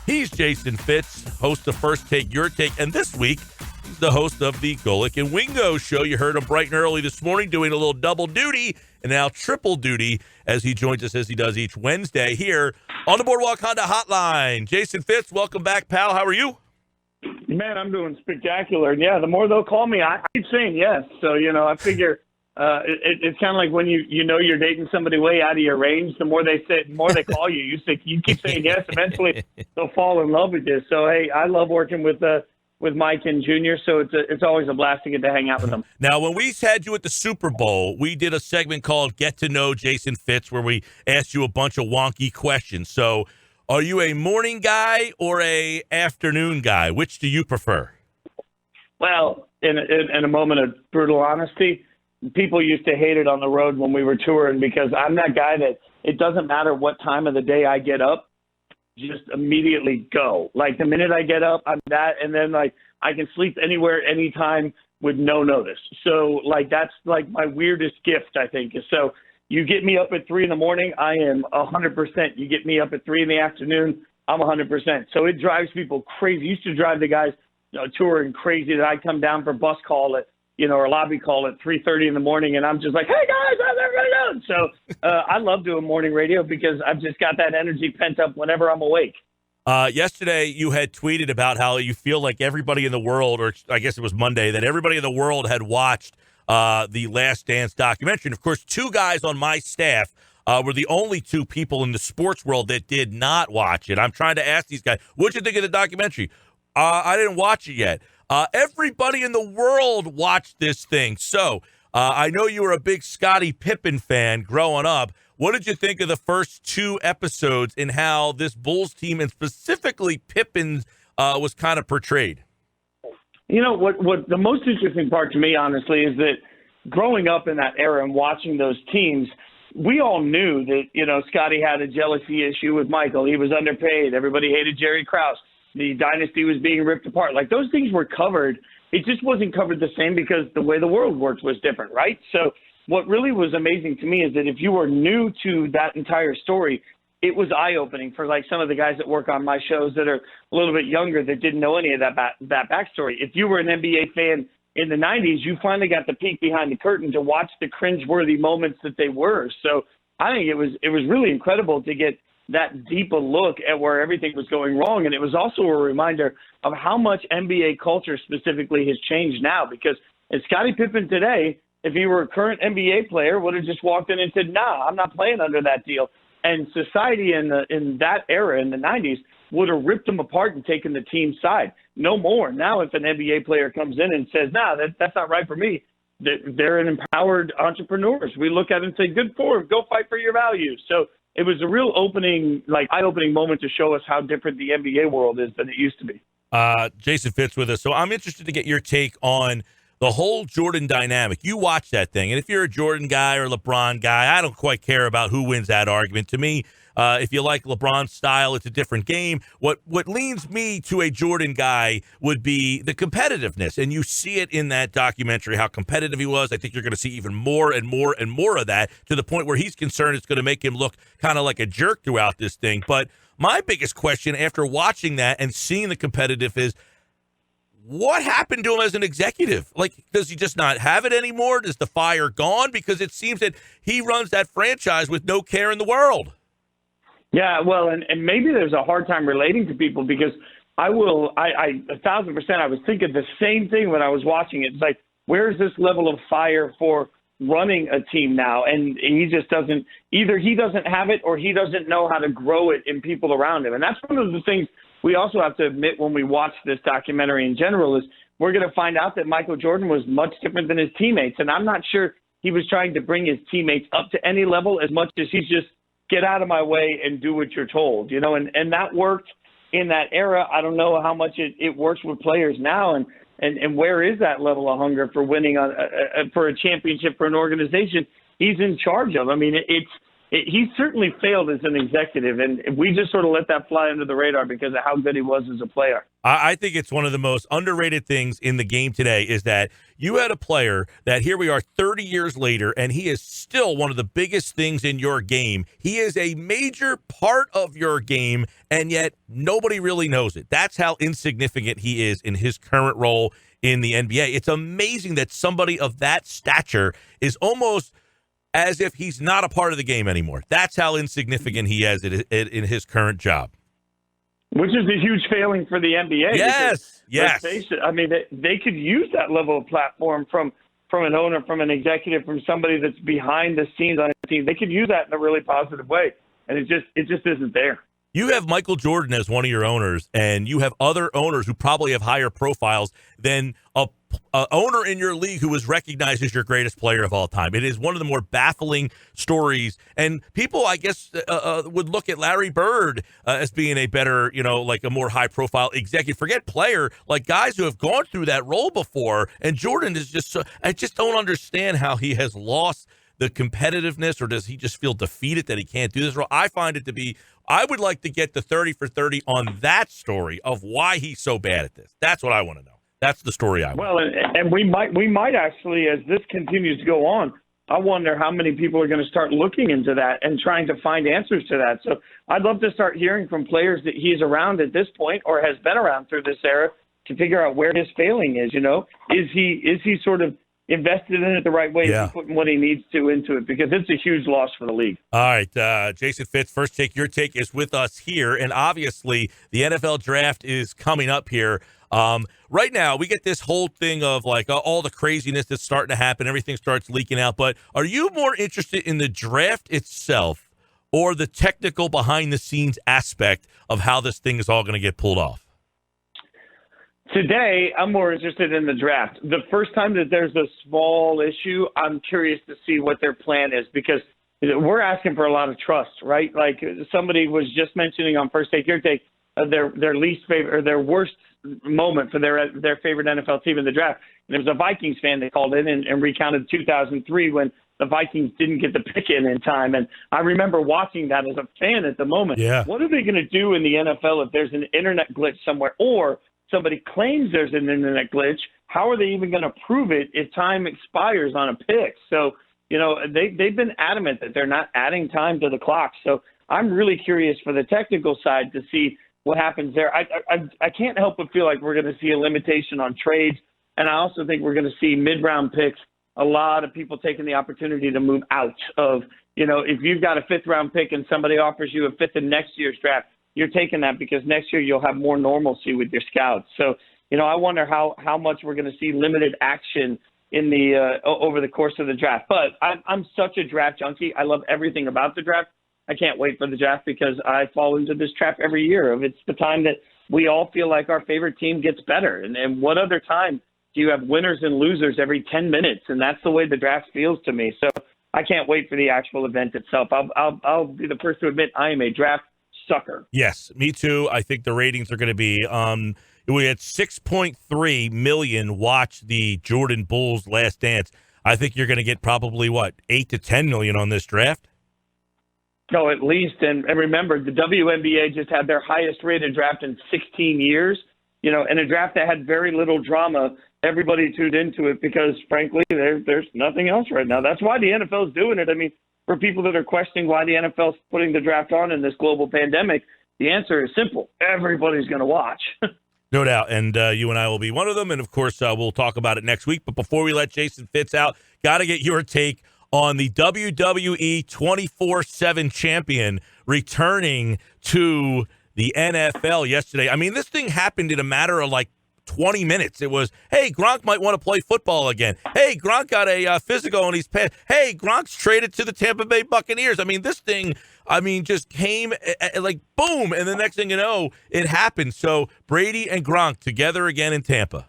He's Jason Fitz, host of First Take, Your Take, and this week, he's the host of the Golick and Wingo Show. You heard him bright and early this morning doing a little double duty and now triple duty as he joins us as he does each Wednesday here on the Boardwalk Honda Hotline. Jason Fitz, welcome back, pal. How are you? Man, I'm doing spectacular. And yeah, the more they'll call me, I keep saying yes. So, I figure it's kind of like when you know you're dating somebody way out of your range. The more they call you, you keep saying yes. Eventually, they'll fall in love with you. So, hey, I love working with Mike and Junior. So it's always a blast to get to hang out with them. Now, when we had you at the Super Bowl, we did a segment called "Get to Know Jason Fitz," where we asked you a bunch of wonky questions. So, are you a morning guy or a afternoon guy? Which do you prefer? Well, in a moment of brutal honesty, people used to hate it on the road when we were touring because I'm that guy that it doesn't matter what time of the day I get up, just immediately go. Like the minute I get up, I'm that, and then like I can sleep anywhere, anytime with no notice. So like that's like my weirdest gift, I think. So you get me up at 3 in the morning, I am 100%. You get me up at 3 in the afternoon, I'm 100%. So it drives people crazy. It used to drive the guys touring crazy that I'd come down for bus call at, or lobby call at 3:30 in the morning, and I'm just like, hey guys, how's everybody doing? So I love doing morning radio because I've just got that energy pent up whenever I'm awake. Yesterday, you had tweeted about how you feel like everybody in the world, or I guess it was Monday, that everybody in the world had watched the Last Dance documentary. And, of course, two guys on my staff were the only two people in the sports world that did not watch it. I'm trying to ask these guys, what'd you think of the documentary? I didn't watch it yet. Everybody in the world watched this thing. So I know you were a big Scottie Pippen fan growing up. What did you think of the first two episodes and how this Bulls team, and specifically Pippen, was kind of portrayed? What the most interesting part to me, honestly, is that growing up in that era and watching those teams, we all knew that, Scottie had a jealousy issue with Michael. He was underpaid. Everybody hated Jerry Krause. The dynasty was being ripped apart. Like, those things were covered. It just wasn't covered the same because the way the world worked was different, right? So what really was amazing to me is that if you were new to that entire story, it was eye-opening for, like, some of the guys that work on my shows that are a little bit younger that didn't know any of that backstory. If you were an NBA fan in the 90s, you finally got to peek behind the curtain to watch the cringeworthy moments that they were. So I think it was really incredible to get that deep a look at where everything was going wrong. And it was also a reminder of how much NBA culture specifically has changed now, because as Scottie Pippen today, if he were a current NBA player, would have just walked in and said, nah, I'm not playing under that deal. And society in that era, in the 90s, would have ripped them apart and taken the team's side. No more. Now, if an NBA player comes in and says, nah, that's not right for me, they're an empowered entrepreneurs. We look at it and say, good for them. Go fight for your values. So it was a real eye-opening moment to show us how different the NBA world is than it used to be. Jason Fitz with us. So I'm interested to get your take on the whole Jordan dynamic. You watch that thing, and if you're a Jordan guy or LeBron guy, I don't quite care about who wins that argument. To me, if you like LeBron's style, it's a different game. What leans me to a Jordan guy would be the competitiveness, and you see it in that documentary, how competitive he was. I think you're going to see even more and more and more of that, to the point where he's concerned it's going to make him look kind of like a jerk throughout this thing. But my biggest question after watching that and seeing the competitive is, what happened to him as an executive? Like, does he just not have it anymore? Is the fire gone? Because it seems that he runs that franchise with no care in the world. Yeah, well, and maybe there's a hard time relating to people, because I 1,000%, I was thinking the same thing when I was watching it. It's like, where's this level of fire for running a team now? And he just doesn't, either he doesn't have it or he doesn't know how to grow it in people around him. And that's one of the things we also have to admit when we watch this documentary in general, is we're going to find out that Michael Jordan was much different than his teammates. And I'm not sure he was trying to bring his teammates up to any level as much as he's just get out of my way and do what you're told, and that worked in that era. I don't know how much it works with players now. And where is that level of hunger for winning for a championship for an organization he's in charge of? I mean, he certainly failed as an executive, and we just sort of let that fly under the radar because of how good he was as a player. I think it's one of the most underrated things in the game today is that you had a player that here we are 30 years later, and he is still one of the biggest things in your game. He is a major part of your game, and yet nobody really knows it. That's how insignificant he is in his current role in the NBA. It's amazing that somebody of that stature is almost as if he's not a part of the game anymore. That's how insignificant he is in his current job. Which is a huge failing for the NBA. Yes, yes. Let's face it, I mean, they could use that level of platform from an owner, from an executive, from somebody that's behind the scenes on a team. They could use that in a really positive way, and it just isn't there. You have Michael Jordan as one of your owners, and you have other owners who probably have higher profiles than a owner in your league who is recognized as your greatest player of all time. It is one of the more baffling stories, and people, I guess, would look at Larry Bird as being a better, like a more high-profile executive. Forget player, like guys who have gone through that role before, and Jordan is just I just don't understand how he has lost the competitiveness, or does he just feel defeated that he can't do this role? I find it to be, I would like to get the 30 for 30 on that story of why he's so bad at this. That's what I want to know. That's the story I want. Well, and we might actually, as this continues to go on, I wonder how many people are going to start looking into that and trying to find answers to that. So I'd love to start hearing from players that he's around at this point or has been around through this era to figure out where his failing is. Is he sort of invested in it the right way? Yeah. Is he putting what he needs to into it? Because it's a huge loss for the league. All right, Jason Fitz, first take. Your take is with us here, and obviously the NFL draft is coming up here. Right now, we get this whole thing of like all the craziness that's starting to happen. Everything starts leaking out. But are you more interested in the draft itself or the technical behind-the-scenes aspect of how this thing is all going to get pulled off? Today, I'm more interested in the draft. The first time that there's a small issue, I'm curious to see what their plan is, because we're asking for a lot of trust, right? Like somebody was just mentioning on First Take Your Take, their least favorite or their worst moment for their favorite NFL team in the draft. And there was a Vikings fan that called in and recounted 2003 when the Vikings didn't get the pick in time. And I remember watching that as a fan at the moment. Yeah. What are they going to do in the NFL if there's an internet glitch somewhere, or somebody claims there's an internet glitch? How are they even going to prove it if time expires on a pick? So, they've been adamant that they're not adding time to the clock. So I'm really curious for the technical side to see what happens there. I can't help but feel like we're going to see a limitation on trades. And I also think we're going to see mid-round picks, a lot of people taking the opportunity to move out of, if you've got a fifth-round pick and somebody offers you a fifth in next year's draft, you're taking that because next year you'll have more normalcy with your scouts. So, I wonder how much we're going to see limited action in the over the course of the draft. But I'm such a draft junkie. I love everything about the draft. I can't wait for the draft because I fall into this trap every year of it's the time that we all feel like our favorite team gets better. And what other time do you have winners and losers every 10 minutes? And that's the way the draft feels to me. So I can't wait for the actual event itself. I'll be the first to admit I am a draft sucker. Yes, me too. I think the ratings are going to be we had 6.3 million watch the Jordan Bulls Last Dance. I think you're going to get probably 8 to 10 million on this draft. No, at least. And remember, the WNBA just had their highest rated draft in 16 years. In a draft that had very little drama, everybody tuned into it because, frankly, there's nothing else right now. That's why the NFL is doing it. I mean, for people that are questioning why the NFL is putting the draft on in this global pandemic, the answer is simple. Everybody's going to watch. No doubt. And you and I will be one of them. And, of course, we'll talk about it next week. But before we let Jason Fitz out, got to get your take on the WWE 24/7 champion returning to the NFL yesterday. I mean, this thing happened in a matter of 20 minutes. It was, hey, Gronk might want to play football again. Hey, Gronk got a physical on his pants. Hey, Gronk's traded to the Tampa Bay Buccaneers. I mean, this thing, just came like boom. And the next thing you know, it happened. So Brady and Gronk together again in Tampa.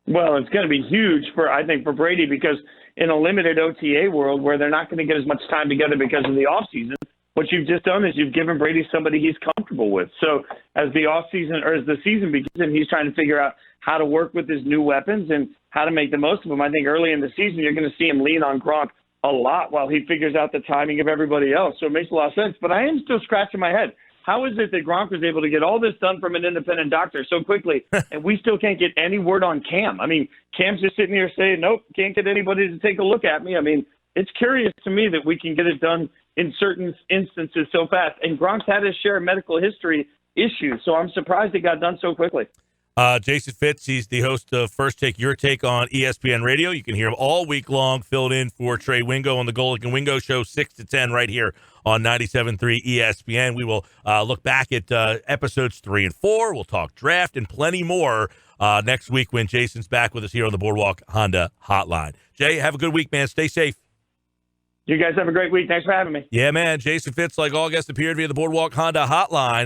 Well, it's going to be huge I think for Brady, because in a limited OTA world where they're not going to get as much time together because of the offseason, what you've just done is you've given Brady somebody he's comfortable with. So as the offseason or as the season begins and he's trying to figure out how to work with his new weapons and how to make the most of them, I think early in the season you're going to see him lean on Gronk a lot while he figures out the timing of everybody else. So it makes a lot of sense. But I am still scratching my head. how is it that Gronk was able to get all this done from an independent doctor so quickly, and we still can't get any word on Cam? I mean, Cam's just sitting here saying, nope, can't get anybody to take a look at me. I mean, it's curious to me that we can get it done in certain instances so fast. And Gronk's had his share of medical history issues, so I'm surprised it got done so quickly. Jason Fitz, he's the host of First Take Your Take on ESPN Radio. You can hear him all week long, filled in for Trey Wingo on the Golick and Wingo Show, 6 to 10 right here on 97.3 ESPN. We will look back at episodes 3 and 4. We'll talk draft and plenty more next week when Jason's back with us here on the Boardwalk Honda Hotline. Jay, have a good week, man. Stay safe. You guys have a great week. Thanks for having me. Yeah, man. Jason Fitz, like all guests, appeared via the Boardwalk Honda Hotline.